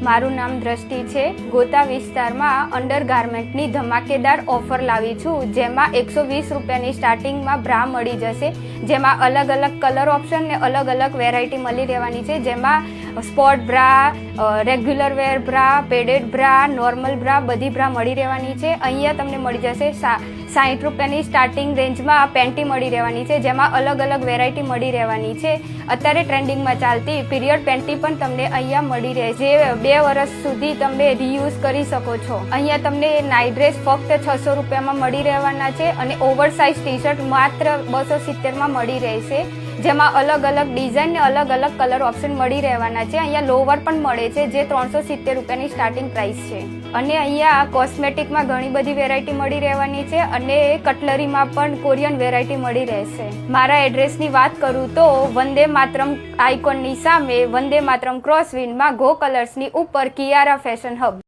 મારું નામ દ્રષ્ટિ છે। ગોતા વિસ્તારમાં અંડરગાર્મેન્ટની ધમાકેદાર ઓફર લાવી છું, જેમાં 120 રૂપિયાની સ્ટાર્ટિંગમાં બ્રા મળી જશે, જેમાં અલગ અલગ કલર ઓપ્શન ને અલગ અલગ વેરાયટી મળી રહેવાની છે, જેમાં sport bra, regular wear bra, padded bra, normal bra બધી બ્રા મળી રહેવાની છે। અહીંયા તમને મળી જશે 60 રૂપિયાની સ્ટાર્ટિંગ રેન્જમાં પેન્ટી મળી રહેવાની છે, જેમાં અલગ અલગ વેરાયટી મળી રહેવાની છે। અત્યારે ટ્રેન્ડિંગમાં ચાલતી પીરિયડ પેન્ટી પણ તમને અહીંયા મળી રહે, જે 2 વર્ષ સુધી તમે રીયુઝ કરી શકો છો। અહીંયા તમને નાઇટ ડ્રેસ ફક્ત 600 રૂપિયામાં મળી રહેવાના છે અને ઓવરસાઇઝ ટી શર્ટ માત્ર 270માં મળી રહેશે, જેમાં અલગ અલગ ડિઝાઇન ને અલગ અલગ કલર ઓપ્શન મળી રહેવાના છે। અહીંયા લોવર પણ મળે છે, જે 370 રૂપિયાની સ્ટાર્ટિંગ પ્રાઇસ છે। અને અહીંયા કોસ્મેટિકમાં ઘણી બધી વેરાયટી મળી રહેવાની છે અને કટલરીમાં પણ કોરિયન વેરાયટી મળી રહેશે। મારા એડ્રેસની વાત કરું તો વંદે માતરમ આઇકોનની સામે વંદે માતરમ ક્રોસવિનમાં ગો કલર્સની ઉપર કિયારા ફેશન હબ।